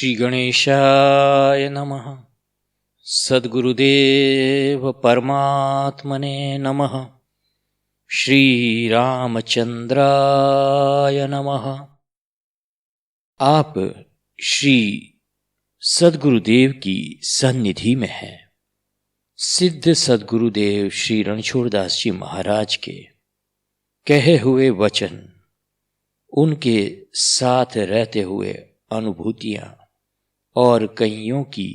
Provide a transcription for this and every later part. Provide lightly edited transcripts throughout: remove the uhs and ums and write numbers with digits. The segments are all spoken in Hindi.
श्री गणेशाय नमः। सद्गुरुदेव परमात्मने नमः। श्री रामचंद्राय नमः। आप श्री सद्गुरुदेव की सन्निधि में हैं। सिद्ध सद्गुरुदेव श्री रणछोड़दास जी महाराज के कहे हुए वचन, उनके साथ रहते हुए अनुभूतियां और कईयों की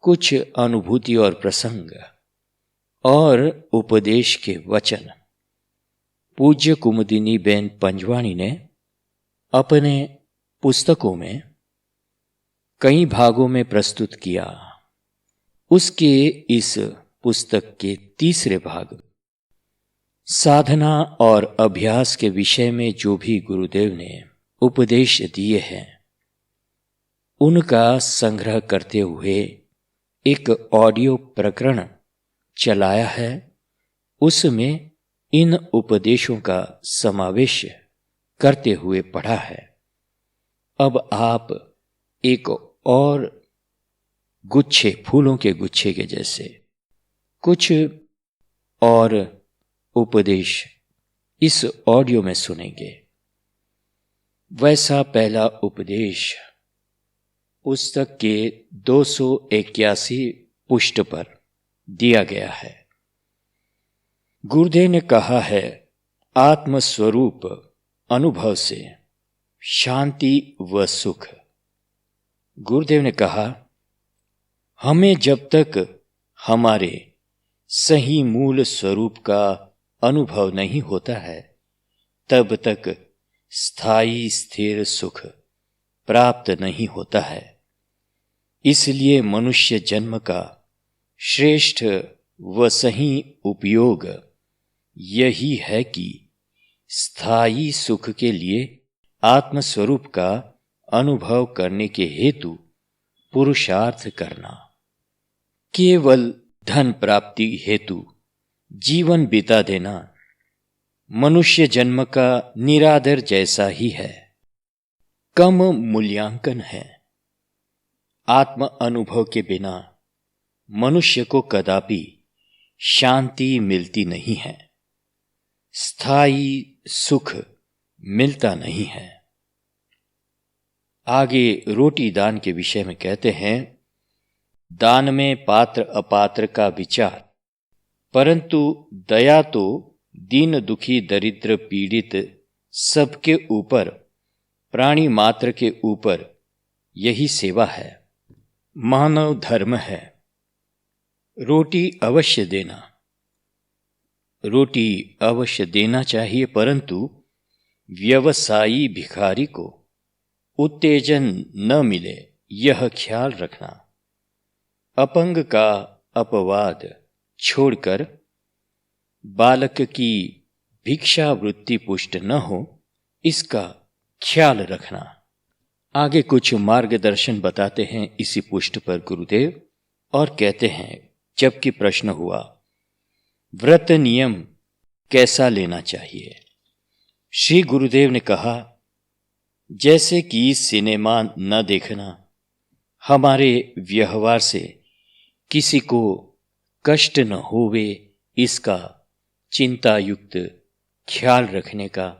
कुछ अनुभूति और प्रसंग और उपदेश के वचन पूज्य कुमुदिनी बेन पंजवाणी ने अपने पुस्तकों में कई भागों में प्रस्तुत किया। उसके इस पुस्तक के तीसरे भाग साधना और अभ्यास के विषय में जो भी गुरुदेव ने उपदेश दिए हैं, उनका संग्रह करते हुए एक ऑडियो प्रकरण चलाया है। उसमें इन उपदेशों का समावेश करते हुए पढ़ा है। अब आप एक और गुच्छे, फूलों के गुच्छे के जैसे कुछ और उपदेश इस ऑडियो में सुनेंगे। वैसा पहला उपदेश पुस्तक के 281 पृष्ठ पर दिया गया है। गुरुदेव ने कहा है, आत्मस्वरूप अनुभव से शांति व सुख। गुरुदेव ने कहा, हमें जब तक हमारे सही मूल स्वरूप का अनुभव नहीं होता है, तब तक स्थायी स्थिर सुख प्राप्त नहीं होता है। इसलिए मनुष्य जन्म का श्रेष्ठ व सही उपयोग यही है कि स्थायी सुख के लिए आत्मस्वरूप का अनुभव करने के हेतु पुरुषार्थ करना। केवल धन प्राप्ति हेतु जीवन बिता देना मनुष्य जन्म का निरादर जैसा ही है, कम मूल्यांकन है। आत्म अनुभव के बिना मनुष्य को कदापि शांति मिलती नहीं है, स्थायी सुख मिलता नहीं है। आगे रोटी दान के विषय में कहते हैं, दान में पात्र अपात्र का विचार, परंतु दया तो दीन दुखी दरिद्र पीड़ित सबके ऊपर, प्राणी मात्र के ऊपर यही सेवा है, मानव धर्म है। रोटी अवश्य देना, रोटी अवश्य देना चाहिए, परंतु व्यवसायी भिखारी को उत्तेजन न मिले, यह ख्याल रखना। अपंग का अपवाद छोड़कर बालक की भिक्षा वृत्ति पुष्ट न हो, इसका ख्याल रखना। आगे कुछ मार्गदर्शन बताते हैं इसी पुष्ट पर गुरुदेव, और कहते हैं, जबकि प्रश्न हुआ व्रत नियम कैसा लेना चाहिए, श्री गुरुदेव ने कहा, जैसे कि सिनेमा न देखना, हमारे व्यवहार से किसी को कष्ट न होवे, इसका चिंता युक्त ख्याल रखने का,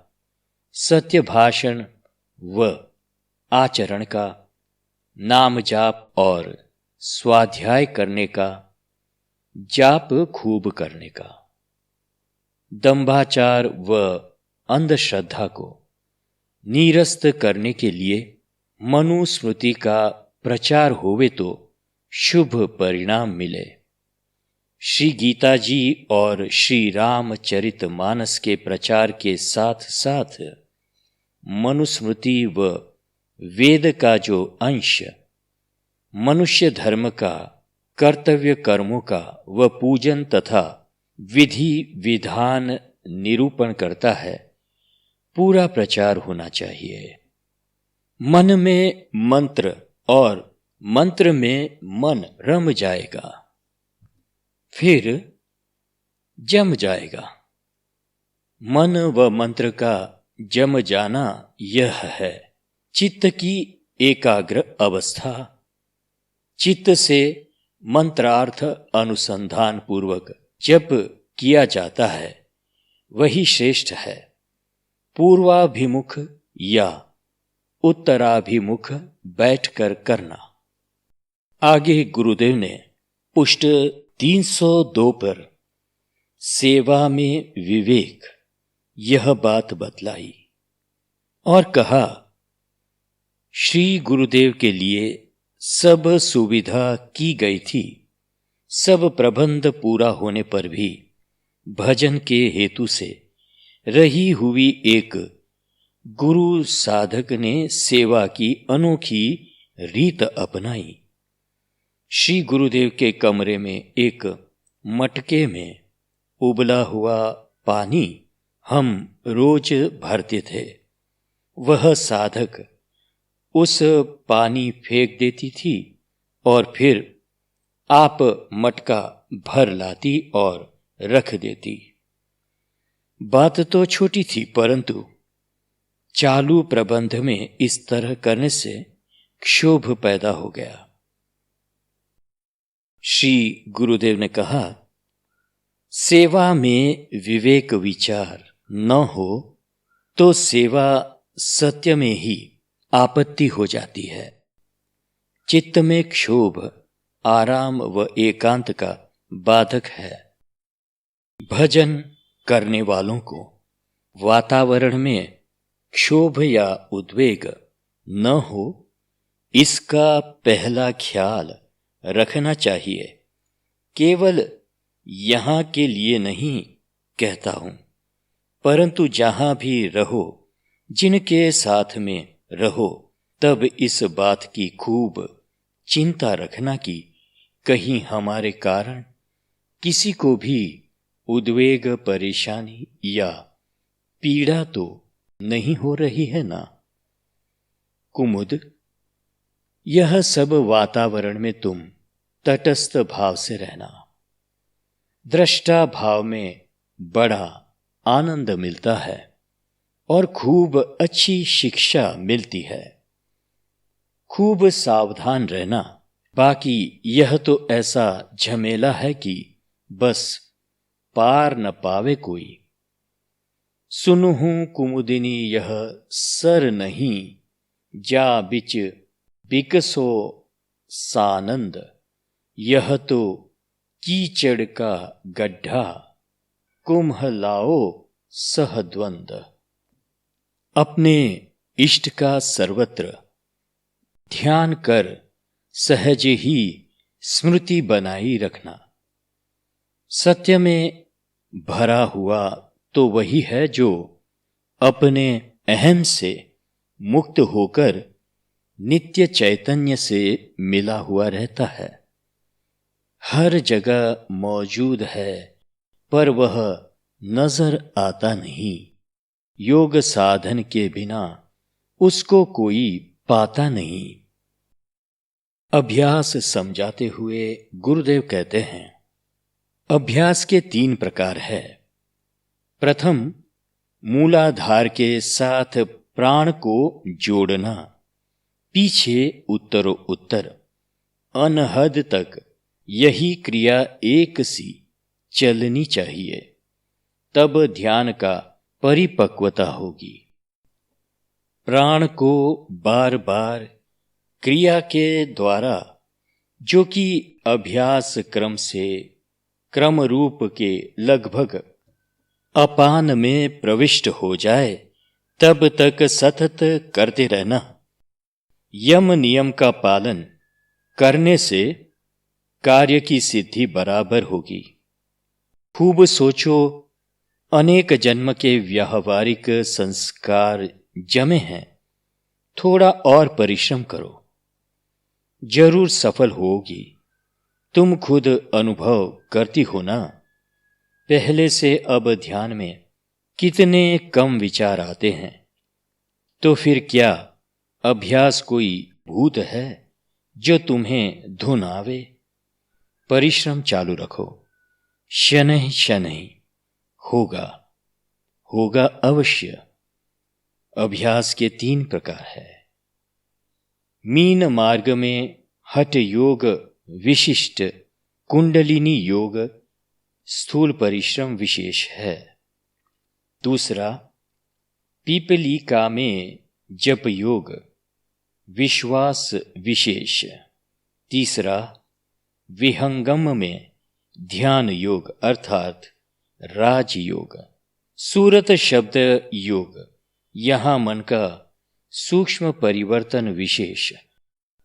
सत्य भाषण व आचरण का, नाम जाप और स्वाध्याय करने का, जाप खूब करने का, दंभाचार व अंधश्रद्धा को निरस्त करने के लिए मनुस्मृति का प्रचार होवे तो शुभ परिणाम मिले। श्री गीता जी और श्री रामचरित मानस के प्रचार के साथ साथ मनुस्मृति व वेद का जो अंश मनुष्य धर्म का, कर्तव्य कर्मों का व पूजन तथा विधि विधान निरूपण करता है, पूरा प्रचार होना चाहिए। मन में मंत्र और मंत्र में मन रम जाएगा, फिर जम जाएगा। मन व मंत्र का जम जाना यह है चित्त की एकाग्र अवस्था, चित्त से मंत्रार्थ अनुसंधान पूर्वक जप किया जाता है वही श्रेष्ठ है। पूर्वाभिमुख या उत्तराभिमुख बैठकर करना। आगे गुरुदेव ने पुष्ट 302 पर सेवा में विवेक यह बात बतलाई और कहा, श्री गुरुदेव के लिए सब सुविधा की गई थी। सब प्रबंध पूरा होने पर भी भजन के हेतु से रही हुई एक गुरु साधक ने सेवा की अनोखी रीत अपनाई। श्री गुरुदेव के कमरे में एक मटके में उबला हुआ पानी हम रोज भरते थे। वह साधक उस पानी फेंक देती थी और फिर आप मटका भर लाती और रख देती। बात तो छोटी थी, परंतु चालू प्रबंध में इस तरह करने से क्षोभ पैदा हो गया। श्री गुरुदेव ने कहा, सेवा में विवेक विचार न हो तो सेवा सत्य में ही आपत्ति हो जाती है। चित्त में क्षोभ आराम व एकांत का बाधक है। भजन करने वालों को वातावरण में क्षोभ या उद्वेग न हो, इसका पहला ख्याल रखना चाहिए। केवल यहां के लिए नहीं कहता हूं, परंतु जहां भी रहो, जिनके साथ में रहो, तब इस बात की खूब चिंता रखना कि कहीं हमारे कारण किसी को भी उद्वेग, परेशानी या पीड़ा तो नहीं हो रही है ना। कुमुद, यह सब वातावरण में तुम तटस्थ भाव से रहना। दृष्टा भाव में बड़ा आनंद मिलता है और खूब अच्छी शिक्षा मिलती है। खूब सावधान रहना। बाकी यह तो ऐसा झमेला है कि बस पार न पावे कोई। सुनहूं कुमुदिनी यह सर नहीं, जा बिच बिकसो सानंद। यह तो कीचड़ का गड्ढा, कुम्हलाओ सहद्वंद। अपने इष्ट का सर्वत्र ध्यान कर सहज ही स्मृति बनाई रखना। सत्य में भरा हुआ तो वही है जो अपने अहम से मुक्त होकर नित्य चैतन्य से मिला हुआ रहता है। हर जगह मौजूद है, पर वह नजर आता नहीं। योग साधन के बिना उसको कोई पाता नहीं। अभ्यास समझाते हुए गुरुदेव कहते हैं, अभ्यास के 3 प्रकार है। प्रथम, मूलाधार के साथ प्राण को जोड़ना। पीछे उत्तरोत्तर अनहद तक यही क्रिया एक सी चलनी चाहिए, तब ध्यान का परिपक्वता होगी। प्राण को बार बार क्रिया के द्वारा, जो कि अभ्यास क्रम से क्रम रूप के लगभग अपान में प्रविष्ट हो जाए, तब तक सतत करते रहना। यम नियम का पालन करने से कार्य की सिद्धि बराबर होगी। खूब सोचो, अनेक जन्म के व्यावहारिक संस्कार जमे हैं। थोड़ा और परिश्रम करो, जरूर सफल होगी। तुम खुद अनुभव करती हो ना, पहले से अब ध्यान में कितने कम विचार आते हैं। तो फिर क्या अभ्यास कोई भूत है जो तुम्हें धुन आवे? परिश्रम चालू रखो, शनैः शनैः होगा, होगा अवश्य। अभ्यास के 3 प्रकार है। मीन मार्ग में हठ योग विशिष्ट कुंडलिनी योग स्थूल परिश्रम विशेष है। दूसरा, पीपलिका में जप योग विश्वास विशेष। तीसरा, विहंगम में ध्यान योग अर्थात राजयोग। सूरत शब्द योग, यहाँ मन का सूक्ष्म परिवर्तन विशेष।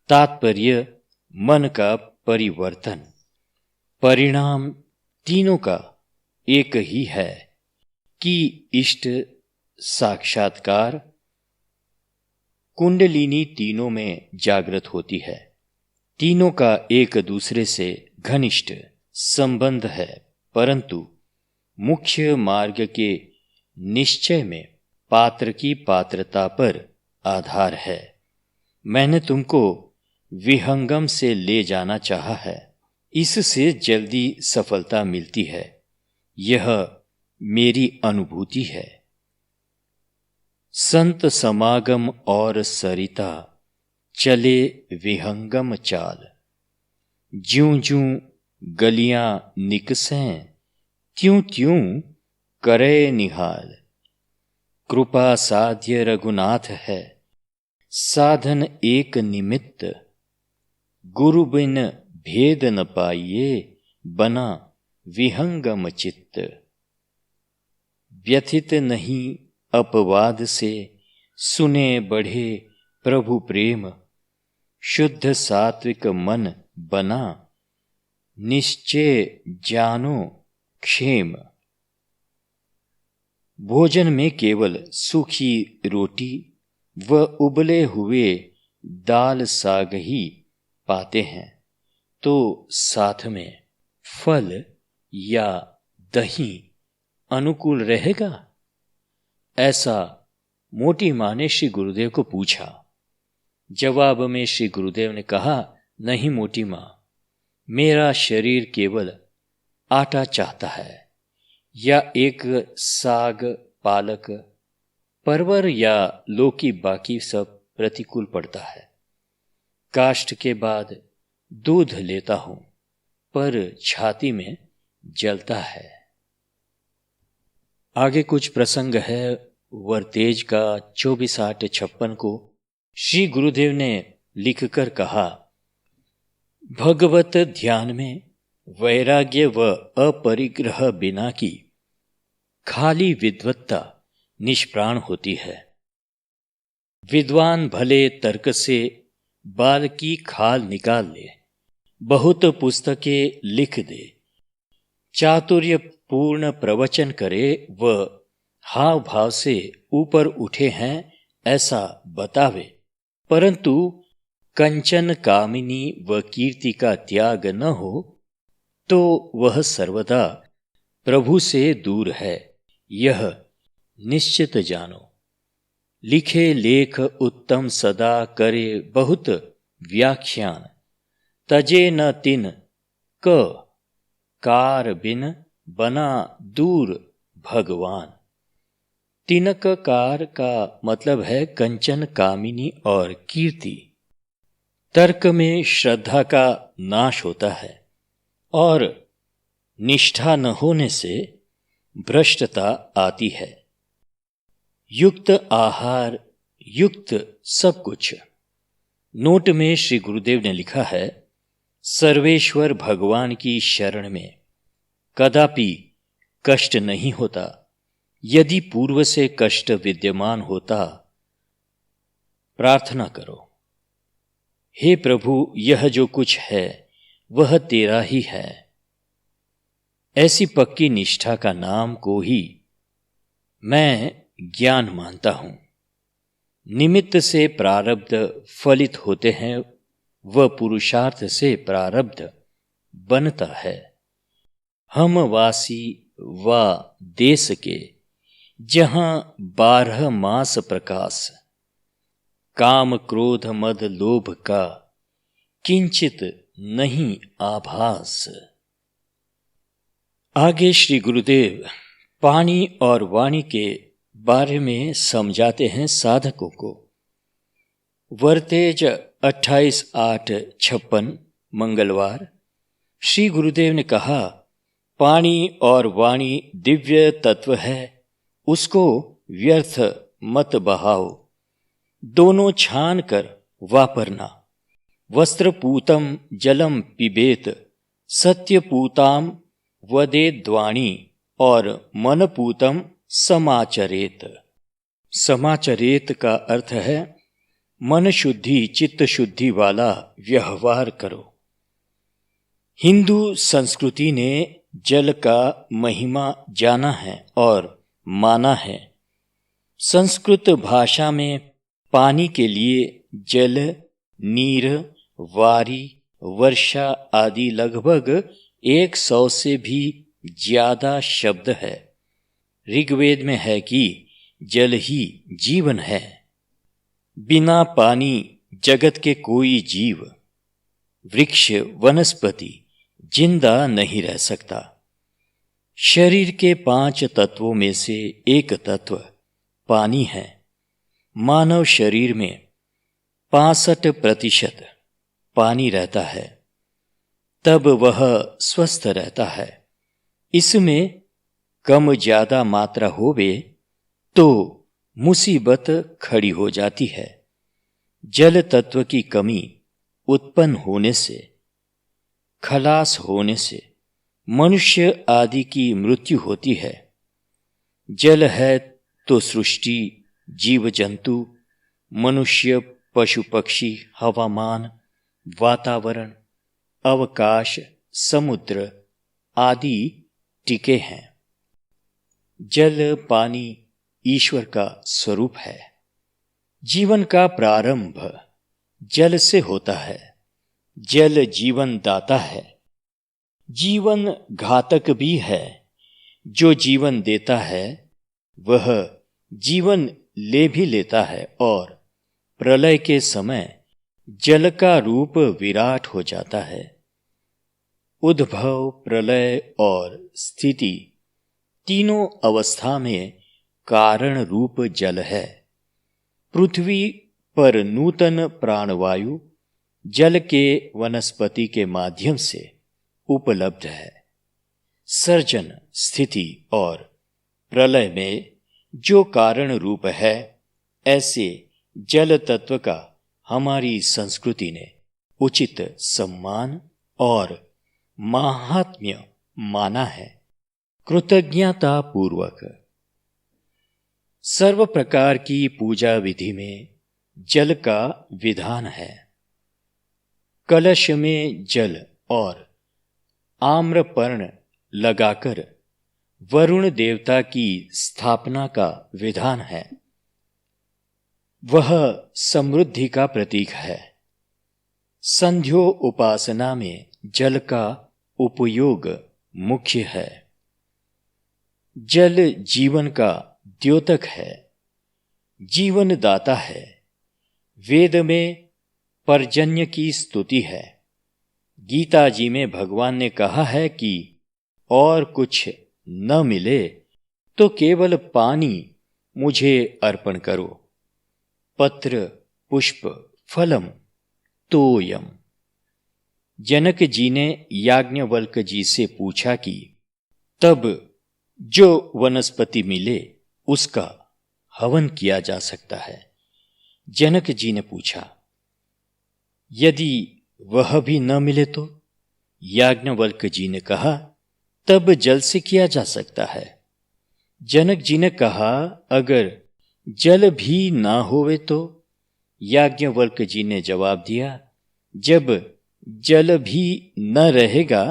तात्पर्य मन का परिवर्तन। परिणाम तीनों का एक ही है कि इष्ट साक्षात्कार। कुंडलिनी तीनों में जागृत होती है। तीनों का एक दूसरे से घनिष्ठ संबंध है, परंतु मुख्य मार्ग के निश्चय में पात्र की पात्रता पर आधार है। मैंने तुमको विहंगम से ले जाना चाहा है, इससे जल्दी सफलता मिलती है, यह मेरी अनुभूति है। संत समागम और सरिता चले विहंगम चाल। ज्यूं ज्यूं गलियां निकसें त्यों त्यों करे निहाल। कृपा साध्य रघुनाथ है, साधन एक निमित्त। गुरु बिन भेद न पाइए, बना विहंगम चित्त। व्यथित नहीं अपवाद से, सुने बढ़े प्रभु प्रेम। शुद्ध सात्विक मन बना, निश्चय जानो क्षेम। भोजन में केवल सूखी रोटी व उबले हुए दाल साग ही पाते हैं, तो साथ में फल या दही अनुकूल रहेगा? ऐसा मोटी माँ ने श्री गुरुदेव को पूछा। जवाब में श्री गुरुदेव ने कहा, नहीं मोटी माँ, मेरा शरीर केवल आटा चाहता है, या एक साग पालक परवर या लौकी, बाकी सब प्रतिकूल पड़ता है। काष्ठ के बाद दूध लेता हूं, पर छाती में जलता है। आगे कुछ प्रसंग है वरतेज का 24/8/56 को। श्री गुरुदेव ने लिखकर कहा, भगवत ध्यान में वैराग्य व अपरिग्रह बिना की खाली विद्वत्ता निष्प्राण होती है। विद्वान भले तर्क से बाल की खाल निकाल ले, बहुत पुस्तकें लिख दे, चातुर्य पूर्ण प्रवचन करे व हाव भाव से ऊपर उठे हैं ऐसा बतावे, परंतु कंचन कामिनी व कीर्ति का त्याग न हो तो वह सर्वदा प्रभु से दूर है, यह निश्चित जानो। लिखे लेख उत्तम सदा करे बहुत व्याख्यान, तजे न तिन क कार बिन बना दूर भगवान। तिनक कार का मतलब है कंचन कामिनी और कीर्ति। तर्क में श्रद्धा का नाश होता है और निष्ठा न होने से भ्रष्टता आती है। युक्त आहार, युक्त सब कुछ। नोट में श्री गुरुदेव ने लिखा है, सर्वेश्वर भगवान की शरण में कदापि कष्ट नहीं होता। यदि पूर्व से कष्ट विद्यमान होता, प्रार्थना करो, हे प्रभु, यह जो कुछ है वह तेरा ही है। ऐसी पक्की निष्ठा का नाम को ही मैं ज्ञान मानता हूं। निमित्त से प्रारब्ध फलित होते हैं व पुरुषार्थ से प्रारब्ध बनता है। हम वासी व देश के जहां 12 मास प्रकाश, काम क्रोध मद लोभ का किंचित नहीं आभास। आगे श्री गुरुदेव पानी और वाणी के बारे में समझाते हैं साधकों को। वरतेज 28/8/56 मंगलवार। श्री गुरुदेव ने कहा, पानी और वाणी दिव्य तत्व है, उसको व्यर्थ मत बहाओ, दोनों छान कर वापरना। वस्त्रपूतम जलम पिबेत, सत्यपूताम वदेद्वाणी, और मनपूतम समाचरेत। समाचरेत का अर्थ है मन शुद्धि चित्त शुद्धि वाला व्यवहार करो। हिंदू संस्कृति ने जल का महिमा जाना है और माना है। संस्कृत भाषा में पानी के लिए जल, नीर, वारी, वर्षा आदि लगभग 100 से भी ज्यादा शब्द है। ऋग्वेद में है कि जल ही जीवन है। बिना पानी जगत के कोई जीव, वृक्ष, वनस्पति जिंदा नहीं रह सकता। शरीर के 5 तत्वों में से एक तत्व पानी है। मानव शरीर में 65% पानी रहता है, तब वह स्वस्थ रहता है। इसमें कम ज्यादा मात्रा होवे तो मुसीबत खड़ी हो जाती है। जल तत्व की कमी उत्पन्न होने से, खलास होने से मनुष्य आदि की मृत्यु होती है। जल है तो सृष्टि, जीव जंतु, मनुष्य, पशु पक्षी, हवामान, वातावरण, अवकाश, समुद्र आदि टिके हैं। जल, पानी ईश्वर का स्वरूप है। जीवन का प्रारंभ जल से होता है। जल जीवन दाता है, जीवन घातक भी है। जो जीवन देता है वह जीवन ले भी लेता है, और प्रलय के समय जल का रूप विराट हो जाता है। उद्भव, प्रलय और स्थिति तीनों अवस्था में कारण रूप जल है। पृथ्वी पर नूतन प्राणवायु जल के वनस्पति के माध्यम से उपलब्ध है। सर्जन, स्थिति और प्रलय में जो कारण रूप है, ऐसे जल तत्व का हमारी संस्कृति ने उचित सम्मान और महात्म्य माना है। कृतज्ञता पूर्वक सर्व प्रकार की पूजा विधि में जल का विधान है। कलश में जल और आम्रपर्ण लगाकर वरुण देवता की स्थापना का विधान है। वह समृद्धि का प्रतीक है। संध्यो उपासना में जल का उपयोग मुख्य है। जल जीवन का द्योतक है, जीवन दाता है। वेद में पर्जन्य की स्तुति है। गीता जी में भगवान ने कहा है कि और कुछ न मिले तो केवल पानी मुझे अर्पण करो। पत्र, पुष्प, फलम तोयम। जनक जी ने याज्ञवल्क्य जी से पूछा कि तब जो वनस्पति मिले उसका हवन किया जा सकता है। जनक जी ने पूछा, यदि वह भी न मिले तो? याज्ञवल्क्य जी ने कहा, तब जल से किया जा सकता है। जनक जी ने कहा, अगर जल भी ना होवे तो? याज्ञवल्क्य जी ने जवाब दिया, जब जल भी न रहेगा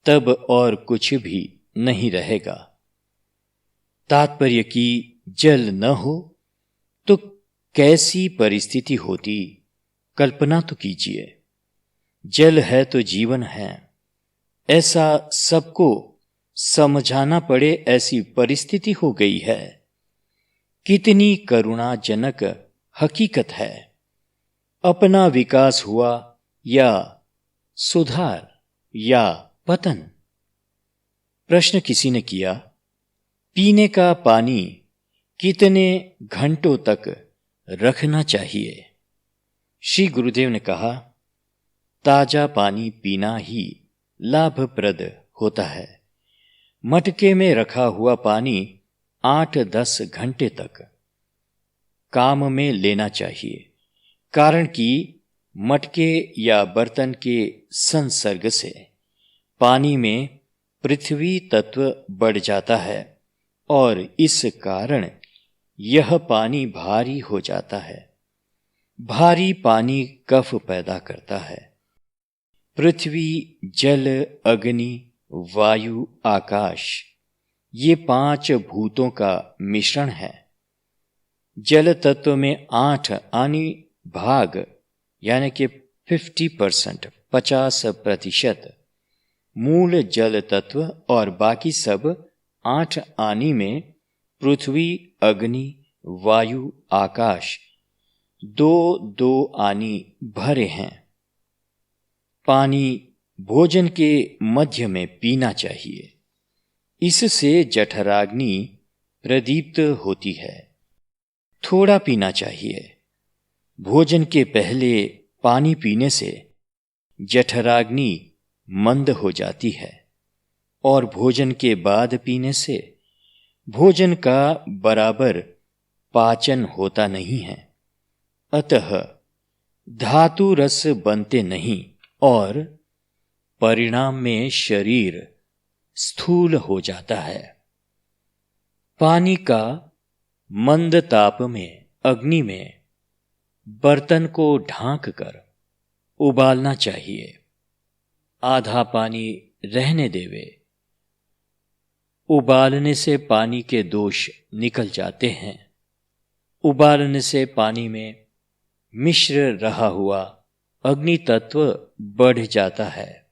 तब और कुछ भी नहीं रहेगा। तात्पर्य कि जल न हो तो कैसी परिस्थिति होती, कल्पना तो कीजिए। जल है तो जीवन है, ऐसा सबको समझाना पड़े ऐसी परिस्थिति हो गई है। कितनी करुणाजनक हकीकत है। अपना विकास हुआ या सुधार या पतन? प्रश्न किसी ने किया, पीने का पानी कितने घंटों तक रखना चाहिए? श्री गुरुदेव ने कहा, ताजा पानी पीना ही लाभप्रद होता है। मटके में रखा हुआ पानी 8-10 घंटे तक काम में लेना चाहिए, कारण कि मटके या बर्तन के संसर्ग से पानी में पृथ्वी तत्व बढ़ जाता है और इस कारण यह पानी भारी हो जाता है। भारी पानी कफ पैदा करता है। पृथ्वी, जल, अग्नि, वायु, आकाश, ये 5 भूतों का मिश्रण है। जल तत्व में 8 आनी भाग यानी कि 50% मूल जल तत्व और बाकी सब 8 आनी में पृथ्वी, अग्नि, वायु, आकाश 2-2 आनी भरे हैं। पानी भोजन के मध्य में पीना चाहिए। इससे जठराग्नि प्रदीप्त होती है। थोड़ा पीना चाहिए। भोजन के पहले पानी पीने से जठराग्नि मंद हो जाती है और भोजन के बाद पीने से भोजन का बराबर पाचन होता नहीं है। अतः धातु रस बनते नहीं और परिणाम में शरीर स्थूल हो जाता है। पानी का मंद ताप में अग्नि में बर्तन को ढांक कर उबालना चाहिए। आधा पानी रहने देवे। उबालने से पानी के दोष निकल जाते हैं। उबालने से पानी में मिश्र रहा हुआ अग्नि तत्व बढ़ जाता है।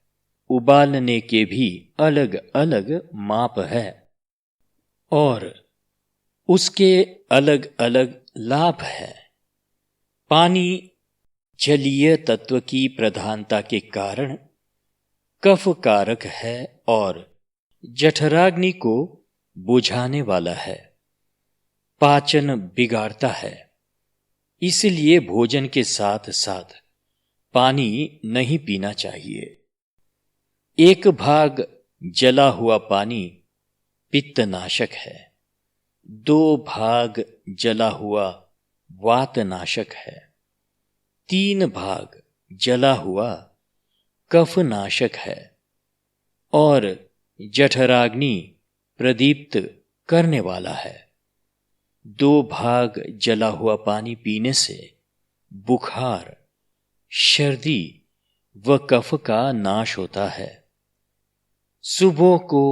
उबालने के भी अलग अलग माप है और उसके अलग अलग लाभ है। पानी जलीय तत्व की प्रधानता के कारण कफ कारक है और जठराग्नि को बुझाने वाला है। पाचन बिगाड़ता है। इसलिए भोजन के साथ साथ पानी नहीं पीना चाहिए। 1 भाग जला हुआ पानी पित्तनाशक है। 2 भाग जला हुआ वातनाशक है। 3 भाग जला हुआ कफनाशक है और जठराग्नि प्रदीप्त करने वाला है। 2 भाग जला हुआ पानी पीने से बुखार, सर्दी व कफ का नाश होता है। सुबह को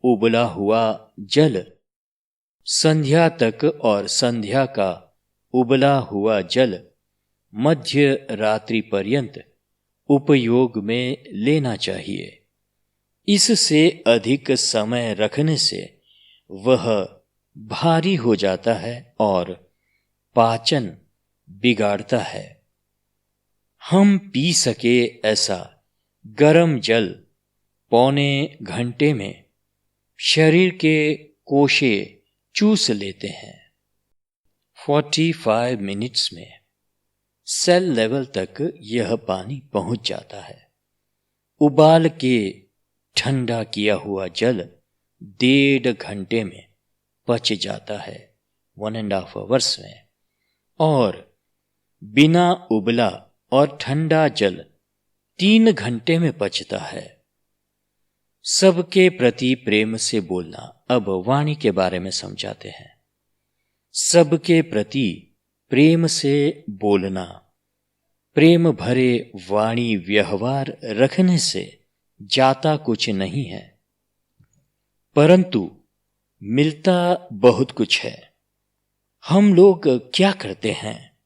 उबला हुआ जल संध्या तक और संध्या का उबला हुआ जल मध्य रात्रि पर्यंत उपयोग में लेना चाहिए। इससे अधिक समय रखने से वह भारी हो जाता है और पाचन बिगाड़ता है। हम पी सके ऐसा गर्म जल 1.25 घंटे में शरीर के कोशे चूस लेते हैं। 45 मिनट्स में सेल लेवल तक यह पानी पहुंच जाता है। उबाल के ठंडा किया हुआ जल 1.5 घंटे में पच जाता है, 1.5 आवर्स में, और बिना उबला और ठंडा जल 3 घंटे में पचता है। सबके प्रति प्रेम से बोलना। अब वाणी के बारे में समझाते हैं। सबके प्रति प्रेम से बोलना। प्रेम भरे वाणी व्यवहार रखने से जाता कुछ नहीं है, परंतु मिलता बहुत कुछ है। हम लोग क्या करते हैं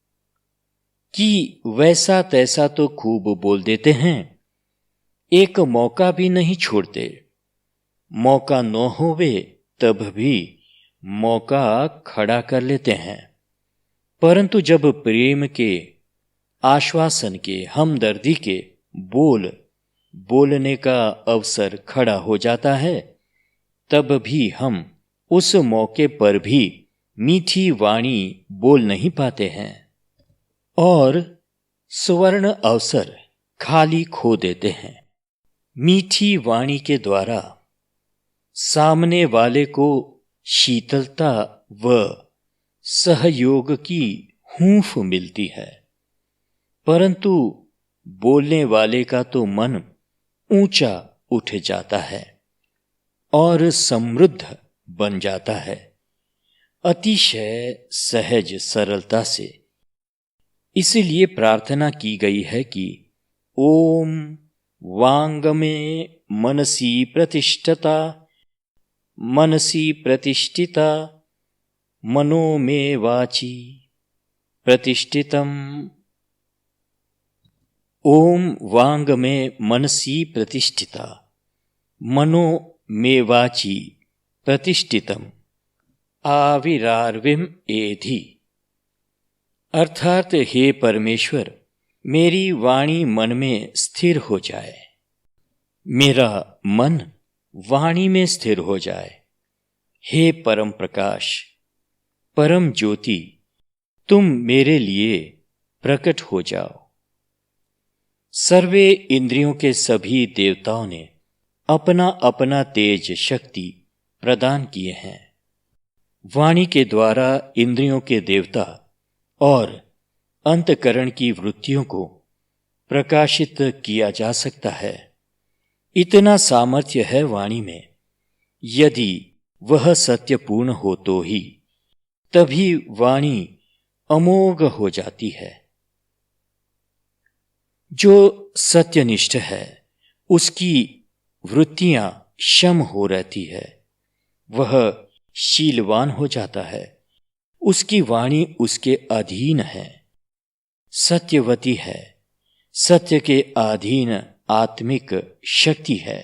कि वैसा तैसा तो खूब बोल देते हैं, एक मौका भी नहीं छोड़ते। मौका न होवे तब भी मौका खड़ा कर लेते हैं, परंतु जब प्रेम के, आश्वासन के, हमदर्दी के बोलने का अवसर खड़ा हो जाता है, तब भी हम उस मौके पर भी मीठी वाणी बोल नहीं पाते हैं और सुवर्ण अवसर खाली खो देते हैं। मीठी वाणी के द्वारा सामने वाले को शीतलता व सहयोग की हूंफ मिलती है, परंतु बोलने वाले का तो मन ऊंचा उठ जाता है और समृद्ध बन जाता है, अतिशय सहज सरलता से। इसलिए प्रार्थना की गई है कि ओम वांग में मनसी प्रतिष्ठता, मनसी प्रतिष्ठिता, मनो में वाची प्रतिष्ठितम। ओम वांग में मनसी प्रतिष्ठिता, मनो में वाची प्रतिष्ठितम आविरार्विम एधि। अर्थात हे परमेश्वर, मेरी वाणी मन में स्थिर हो जाए, मेरा मन वाणी में स्थिर हो जाए। हे परम प्रकाश, परम ज्योति, तुम मेरे लिए प्रकट हो जाओ। सर्वे इंद्रियों के सभी देवताओं ने अपना अपना तेज शक्ति प्रदान किए हैं। वाणी के द्वारा इंद्रियों के देवता और अंतकरण की वृत्तियों को प्रकाशित किया जा सकता है। इतना सामर्थ्य है वाणी में। यदि वह सत्यपूर्ण हो तो ही तभी वाणी अमोघ हो जाती है। जो सत्यनिष्ठ है उसकी वृत्तियां क्षम हो रहती है, वह शीलवान हो जाता है, उसकी वाणी उसके अधीन है, सत्यवती है, सत्य के अधीन आत्मिक शक्ति है,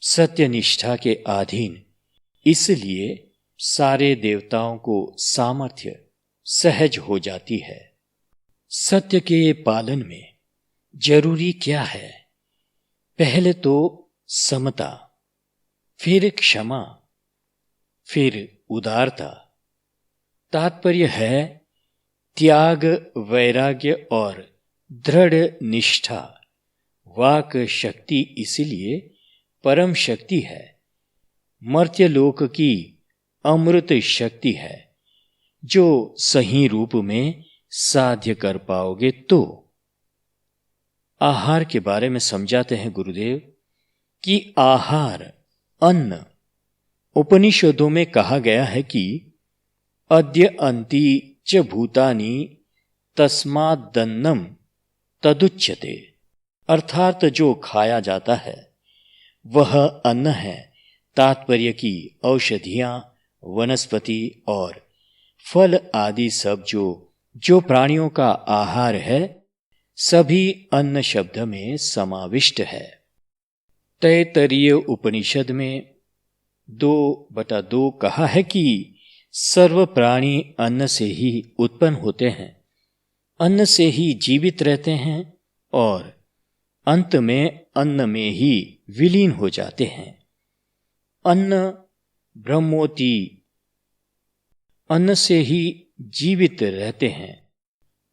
सत्यनिष्ठा के अधीन। इसलिए सारे देवताओं को सामर्थ्य सहज हो जाती है। सत्य के पालन में जरूरी क्या है? पहले तो समता, फिर क्षमा, फिर उदारता। तात्पर्य है त्याग, वैराग्य और दृढ़ निष्ठा। वाक शक्ति इसलिए परम शक्ति है, मर्त्यलोक की अमृत शक्ति है। जो सही रूप में साध्य कर पाओगे तो। आहार के बारे में समझाते हैं गुरुदेव कि आहार अन्न। उपनिषदों में कहा गया है कि अद्य अन्ति च भूतानि तस्मादन्नम तदुच्यते। अर्थात जो खाया जाता है वह अन्न है। तात्पर्य की औषधियां, वनस्पति और फल आदि सब जो प्राणियों का आहार है, सभी अन्न शब्द में समाविष्ट है। तैत्तरीय उपनिषद में 2/2 कहा है कि सर्व प्राणी अन्न से ही उत्पन्न होते हैं, अन्न से ही जीवित रहते हैं और अंत में अन्न में ही विलीन हो जाते हैं। अन्न ब्रह्मोति, अन्न से ही जीवित रहते हैं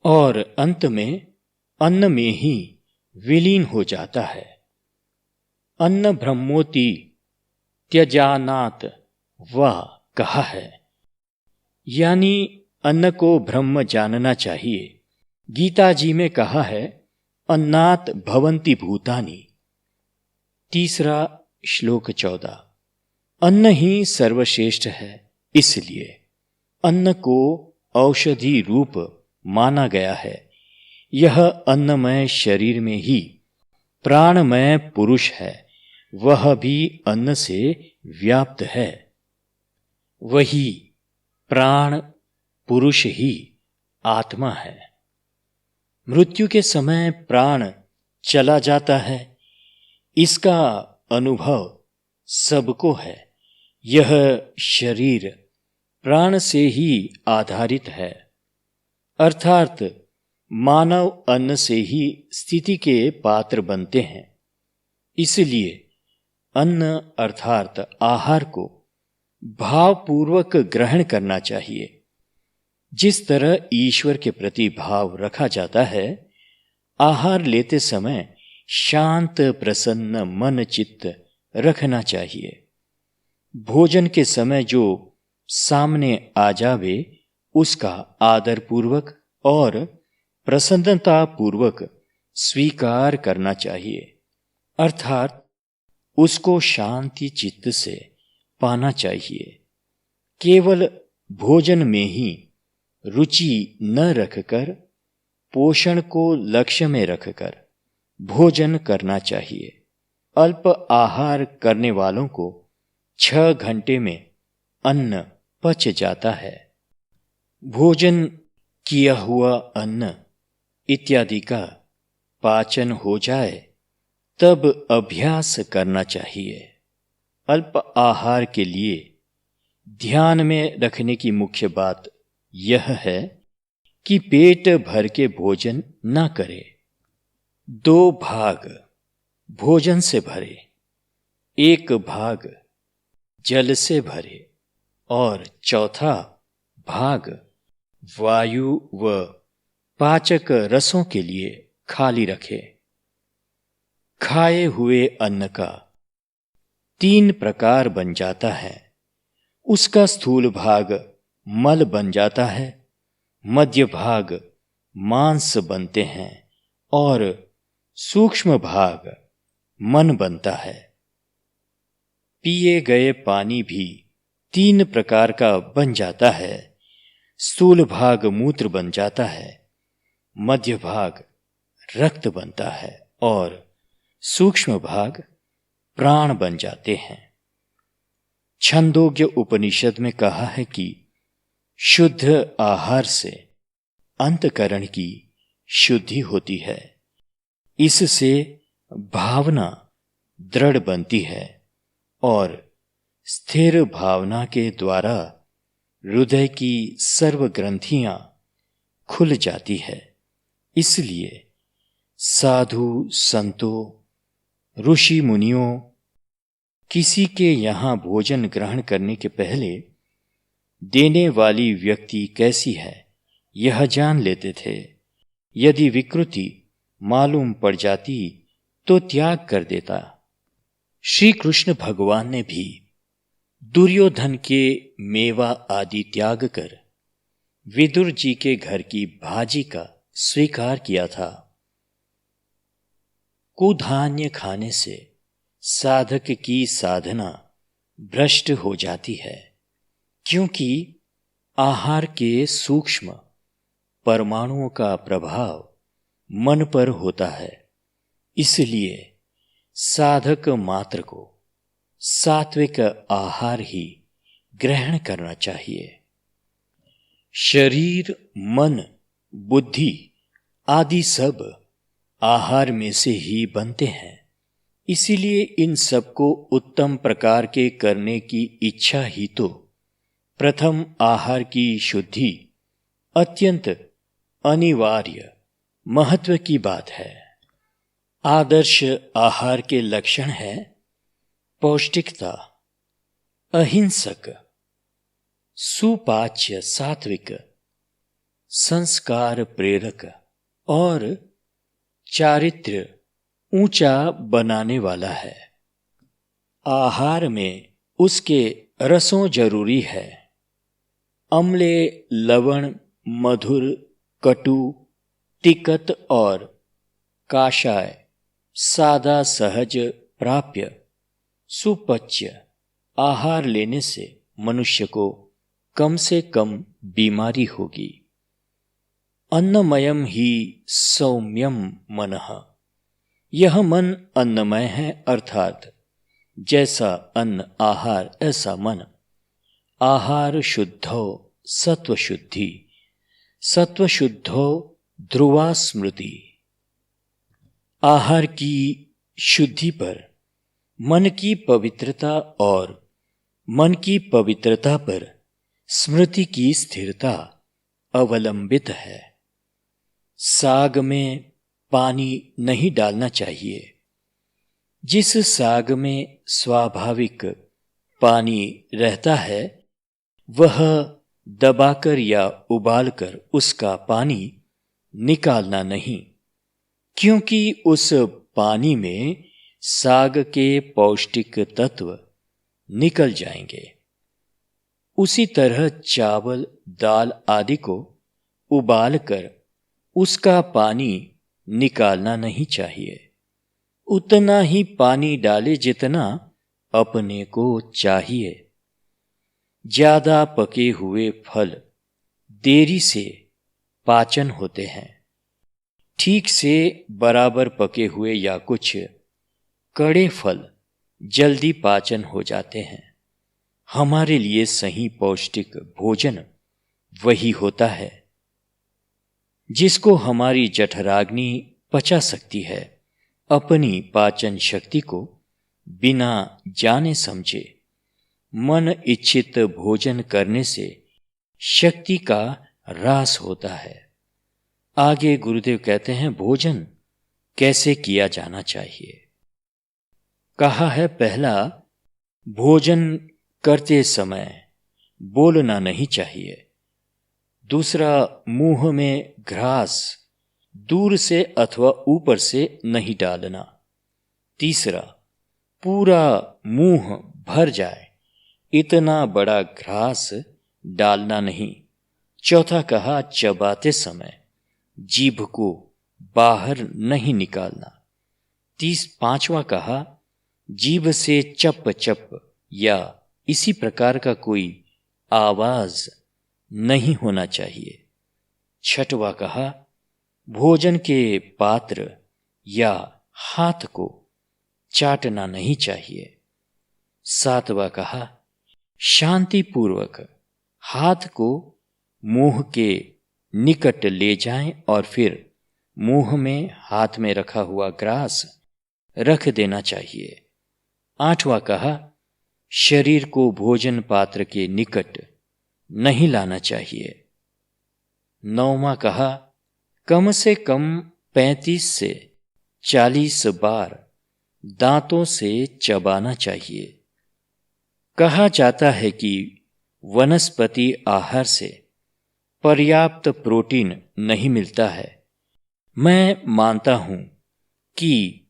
और अंत में अन्न में ही विलीन हो जाता है। अन्न ब्रह्मोति त्यजानात वह कहा है, यानी अन्न को ब्रह्म जानना चाहिए। गीता जी में कहा है अन्नात भवन्ति भूतानि। 3 श्लोक 14। अन्न ही सर्वश्रेष्ठ है, इसलिए अन्न को औषधि रूप माना गया है। यह अन्नमय शरीर में ही प्राणमय पुरुष है, वह भी अन्न से व्याप्त है। वही प्राण पुरुष ही आत्मा है। मृत्यु के समय प्राण चला जाता है, इसका अनुभव सबको है। यह शरीर प्राण से ही आधारित है, अर्थात मानव अन्न से ही स्थिति के पात्र बनते हैं। इसलिए अन्न अर्थात आहार को भावपूर्वक ग्रहण करना चाहिए। जिस तरह ईश्वर के प्रति भाव रखा जाता है, आहार लेते समय शांत प्रसन्न मन चित्त रखना चाहिए। भोजन के समय जो सामने आ जावे उसका आदर पूर्वक और प्रसन्नता पूर्वक स्वीकार करना चाहिए, अर्थात उसको शांति चित्त से पाना चाहिए। केवल भोजन में ही रुचि न रखकर पोषण को लक्ष्य में रखकर भोजन करना चाहिए। अल्प आहार करने वालों को 6 घंटे में अन्न पच जाता है। भोजन किया हुआ अन्न इत्यादि का पाचन हो जाए तब अभ्यास करना चाहिए। अल्प आहार के लिए ध्यान में रखने की मुख्य बात यह है कि पेट भर के भोजन न करे। 2 भाग भोजन से भरे, 1 भाग जल से भरे और चौथा भाग वायु व पाचक रसों के लिए खाली रखे। खाए हुए अन्न का 3 प्रकार बन जाता है। उसका स्थूल भाग मल बन जाता है, मध्य भाग मांस बनते हैं और सूक्ष्म भाग मन बनता है। पिए गए पानी भी 3 प्रकार का बन जाता है। स्थूल भाग मूत्र बन जाता है, मध्य भाग रक्त बनता है और सूक्ष्म भाग प्राण बन जाते हैं। छंदोग्य उपनिषद में कहा है कि शुद्ध आहार से अंतकरण की शुद्धि होती है। इससे भावना दृढ़ बनती है और स्थिर भावना के द्वारा हृदय की सर्व ग्रंथियां खुल जाती है। इसलिए साधु संतों ऋषि मुनियों किसी के यहां भोजन ग्रहण करने के पहले देने वाली व्यक्ति कैसी है यह जान लेते थे। यदि विकृति मालूम पड़ जाती तो त्याग कर देता। श्री कृष्ण भगवान ने भी दुर्योधन के मेवा आदि त्याग कर विदुर जी के घर की भाजी का स्वीकार किया था। कुधान्य खाने से साधक की साधना भ्रष्ट हो जाती है, क्योंकि आहार के सूक्ष्म परमाणुओं का प्रभाव मन पर होता है। इसलिए साधक मात्र को सात्विक आहार ही ग्रहण करना चाहिए। शरीर, मन, बुद्धि आदि सब आहार में से ही बनते हैं। इसीलिए इन सबको उत्तम प्रकार के करने की इच्छा ही तो प्रथम आहार की शुद्धि अत्यंत अनिवार्य महत्व की बात है। आदर्श आहार के लक्षण है पौष्टिकता, अहिंसक, सुपाच्य सात्विक, संस्कार प्रेरक और चारित्र्य ऊंचा बनाने वाला है। आहार में उसके रसों जरूरी है। अम्ले, लवण, मधुर, कटु, तिक्त और काषाय सादा सहज प्राप्य सुपच्य आहार लेने से मनुष्य को कम से कम बीमारी होगी। अन्नमयम ही सौम्यम मनः। यह मन अन्नमय है, अर्थात जैसा अन्न आहार ऐसा मन। आहार शुद्धो सत्व शुद्धि, सत्व शुद्धो ध्रुवा स्मृति। आहार की शुद्धि पर मन की पवित्रता और मन की पवित्रता पर स्मृति की स्थिरता अवलंबित है। साग में पानी नहीं डालना चाहिए। जिस साग में स्वाभाविक पानी रहता है वह दबाकर या उबालकर उसका पानी निकालना नहीं। क्योंकि उस पानी में साग के पौष्टिक तत्व निकल जाएंगे। उसी तरह चावल, दाल आदि को उबालकर उसका पानी निकालना नहीं चाहिए। उतना ही पानी डाले जितना अपने को चाहिए। ज्यादा पके हुए फल देरी से पाचन होते हैं। ठीक से बराबर पके हुए या कुछ कड़े फल जल्दी पाचन हो जाते हैं। हमारे लिए सही पौष्टिक भोजन वही होता है जिसको हमारी जठराग्नि पचा सकती है। अपनी पाचन शक्ति को बिना जाने समझे मन इच्छित भोजन करने से शक्ति का ह्रास होता है। आगे गुरुदेव कहते हैं भोजन कैसे किया जाना चाहिए। कहा है पहला, भोजन करते समय बोलना नहीं चाहिए। दूसरा, मुंह में घ्रास दूर से अथवा ऊपर से नहीं डालना। तीसरा, पूरा मुंह भर जाए इतना बड़ा घ्रास डालना नहीं। चौथा कहा, चबाते समय जीभ को बाहर नहीं निकालना। पांचवा कहा, जीभ से चप चप या इसी प्रकार का कोई आवाज नहीं होना चाहिए। छठवां कहा, भोजन के पात्र या हाथ को चाटना नहीं चाहिए। सातवां कहा, शांतिपूर्वक हाथ को मुंह के निकट ले जाएं और फिर मुंह में हाथ में रखा हुआ ग्रास रख देना चाहिए। आठवां कहा, शरीर को भोजन पात्र के निकट नहीं लाना चाहिए। नौवां कहा, कम से कम 35 से 40 बार दांतों से चबाना चाहिए। कहा जाता है कि वनस्पति आहार से पर्याप्त प्रोटीन नहीं मिलता है। मैं मानता हूं कि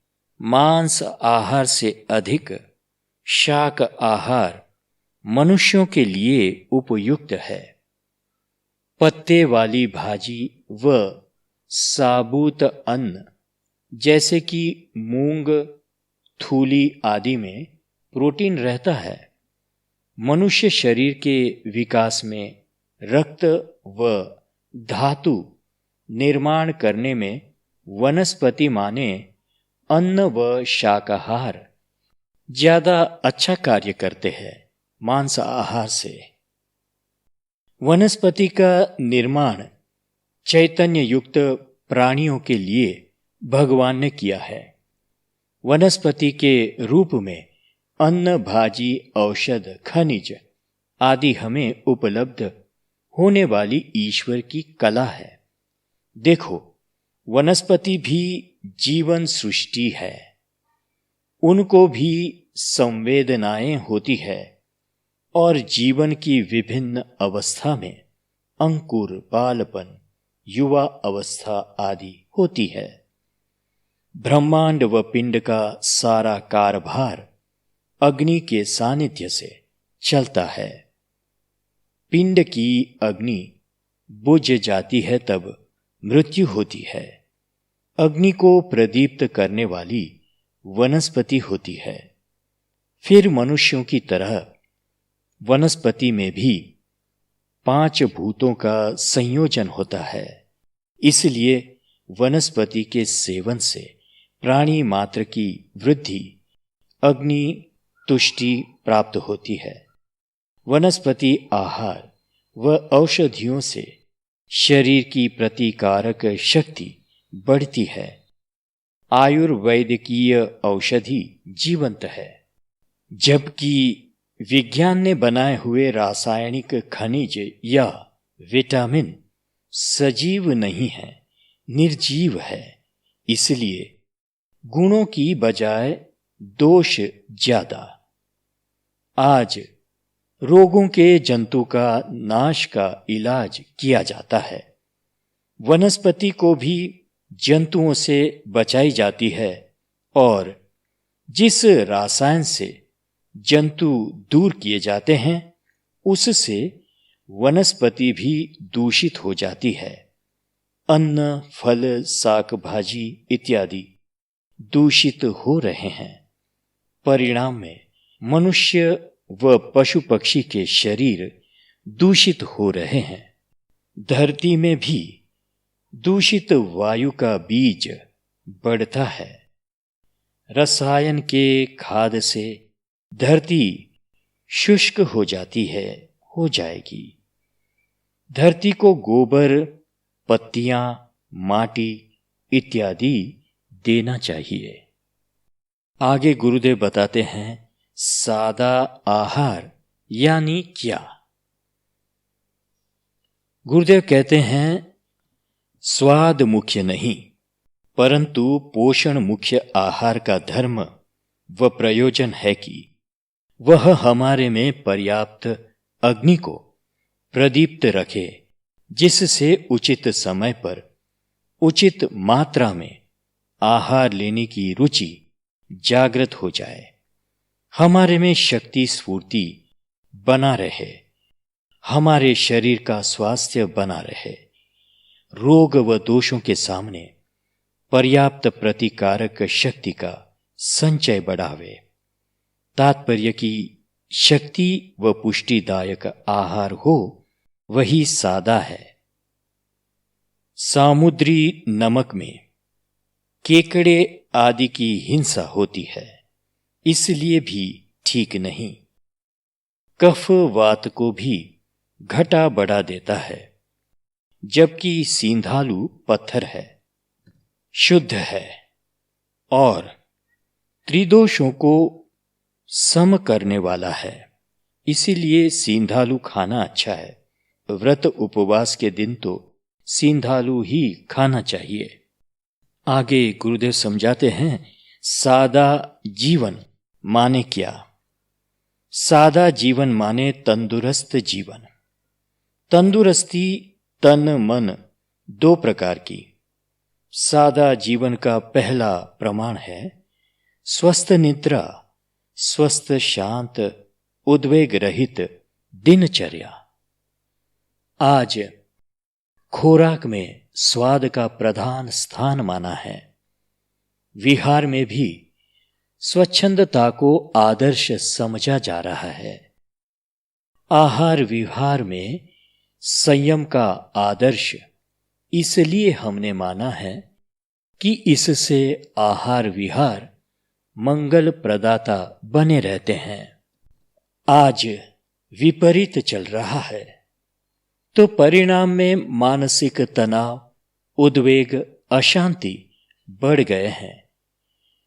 मांस आहार से अधिक शाक आहार मनुष्यों के लिए उपयुक्त है। पत्ते वाली भाजी व साबुत अन्न जैसे कि मूंग, थूली आदि में प्रोटीन रहता है। मनुष्य शरीर के विकास में रक्त व धातु निर्माण करने में वनस्पति माने अन्न व शाकाहार ज्यादा अच्छा कार्य करते हैं मांस आहार से। वनस्पति का निर्माण चैतन्य युक्त प्राणियों के लिए भगवान ने किया है। वनस्पति के रूप में अन्न, भाजी, औषध, खनिज आदि हमें उपलब्ध होने वाली ईश्वर की कला है। देखो, वनस्पति भी जीवन सृष्टि है। उनको भी संवेदनाएं होती है और जीवन की विभिन्न अवस्था में अंकुर, बालपन, युवा अवस्था आदि होती है। ब्रह्मांड व पिंड का सारा कारभार अग्नि के सानिध्य से चलता है। पिंड की अग्नि बुझ जाती है तब मृत्यु होती है। अग्नि को प्रदीप्त करने वाली वनस्पति होती है। फिर मनुष्यों की तरह वनस्पति में भी 5 भूतों का संयोजन होता है। इसलिए वनस्पति के सेवन से प्राणी मात्र की वृद्धि, अग्नि तुष्टि प्राप्त होती है। वनस्पति आहार व औषधियों से शरीर की प्रतिकारक शक्ति बढ़ती है। आयुर्वैदिकीय औषधि जीवंत है, जबकि विज्ञान ने बनाए हुए रासायनिक खनिज या विटामिन सजीव नहीं है, निर्जीव है। इसलिए गुणों की बजाय दोष ज्यादा। आज रोगों के जंतु का नाश का इलाज किया जाता है। वनस्पति को भी जंतुओं से बचाई जाती है और जिस रसायन से जंतु दूर किए जाते हैं उससे वनस्पति भी दूषित हो जाती है। अन्न, फल, शाक भाजी इत्यादि दूषित हो रहे हैं। परिणाम में मनुष्य व पशु पक्षी के शरीर दूषित हो रहे हैं। धरती में भी दूषित वायु का बीज बढ़ता है। रसायन के खाद से धरती शुष्क हो जाती है, हो जाएगी। धरती को गोबर, पत्तियां, माटी इत्यादि देना चाहिए। आगे गुरुदेव बताते हैं सादा आहार यानी क्या। गुरुदेव कहते हैं स्वाद मुख्य नहीं परंतु पोषण मुख्य आहार का धर्म व प्रयोजन है कि वह हमारे में पर्याप्त अग्नि को प्रदीप्त रखे, जिससे उचित समय पर उचित मात्रा में आहार लेने की रुचि जागृत हो जाए, हमारे में शक्ति स्फूर्ति बना रहे, हमारे शरीर का स्वास्थ्य बना रहे, रोग व दोषों के सामने पर्याप्त प्रतिकारक शक्ति का संचय बढ़ावे। तात्पर्य की शक्ति व पुष्टिदायक आहार हो वही सादा है। समुद्री नमक में केकड़े आदि की हिंसा होती है, इसलिए भी ठीक नहीं। कफ वात को भी घटा बढ़ा देता है, जबकि सींधालू पत्थर है, शुद्ध है और त्रिदोषों को सम करने वाला है, इसीलिए सींधालू खाना अच्छा है। व्रत उपवास के दिन तो सींधालू ही खाना चाहिए। आगे गुरुदेव समझाते हैं सादा जीवन माने क्या। सादा जीवन माने तंदुरुस्त जीवन। तंदुरुस्ती तन मन दो प्रकार की। सादा जीवन का पहला प्रमाण है स्वस्थ निद्रा, स्वस्थ शांत उद्वेग रहित दिनचर्या। आज खुराक में स्वाद का प्रधान स्थान माना है। विहार में भी स्वच्छंदता को आदर्श समझा जा रहा है। आहार विहार में संयम का आदर्श इसलिए हमने माना है कि इससे आहार विहार मंगल प्रदाता बने रहते हैं। आज विपरीत चल रहा है तो परिणाम में मानसिक तनाव, उद्वेग, अशांति बढ़ गए हैं।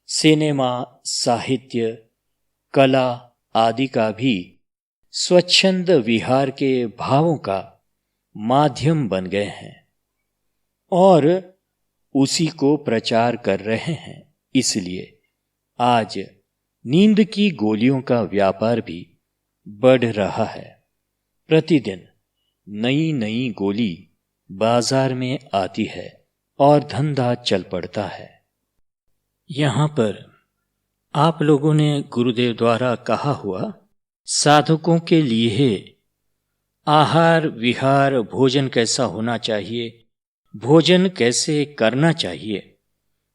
सिनेमा, साहित्य, कला आदि का भी स्वच्छंद विहार के भावों का माध्यम बन गए हैं और उसी को प्रचार कर रहे हैं। इसलिए आज नींद की गोलियों का व्यापार भी बढ़ रहा है। प्रतिदिन नई नई गोली बाजार में आती है और धंधा चल पड़ता है। यहां पर आप लोगों ने गुरुदेव द्वारा कहा हुआ साधकों के लिए आहार विहार भोजन कैसा होना चाहिए, भोजन कैसे करना चाहिए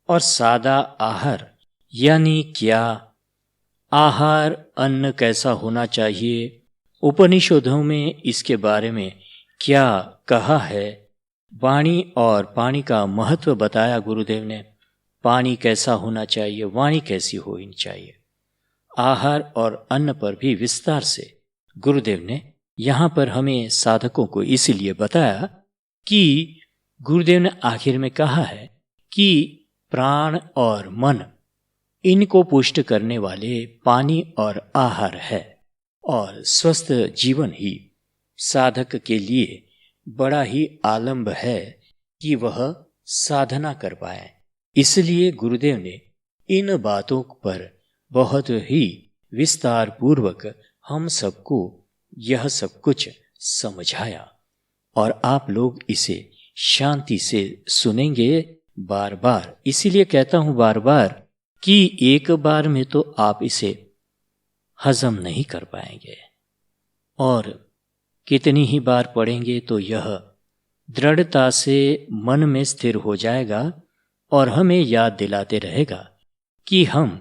और सादा आहार यानी क्या, आहार अन्न कैसा होना चाहिए, उपनिषदों में इसके बारे में क्या कहा है, वाणी और पानी का महत्व बताया गुरुदेव ने। पानी कैसा होना चाहिए, वाणी कैसी होनी चाहिए। आहार और अन्न पर भी विस्तार से गुरुदेव ने यहाँ पर हमें साधकों को इसलिए बताया कि गुरुदेव ने आखिर में कहा है कि प्राण और मन इनको पुष्ट करने वाले पानी और आहार है और स्वस्थ जीवन ही साधक के लिए बड़ा ही आलंब है कि वह साधना कर पाए। इसलिए गुरुदेव ने इन बातों पर बहुत ही विस्तार पूर्वक हम सबको यह सब कुछ समझाया और आप लोग इसे शांति से सुनेंगे बार बार, इसीलिए कहता हूं बार बार कि एक बार में तो आप इसे हजम नहीं कर पाएंगे, और कितनी ही बार पढ़ेंगे तो यह दृढ़ता से मन में स्थिर हो जाएगा और हमें याद दिलाते रहेगा कि हम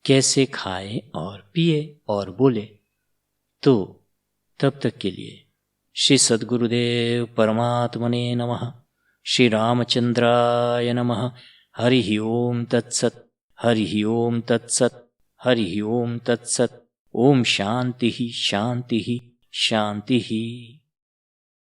कैसे खाएं और पिए और बोले। तो तब तक के लिए श्री सद्गुरुदेव परमात्मने नमः, श्री रामचंद्राय नमः। हरि ओम तत्सत, हरि ओम तत्सत, हरि ओम तत्सत। ओम शांति शांति शांति।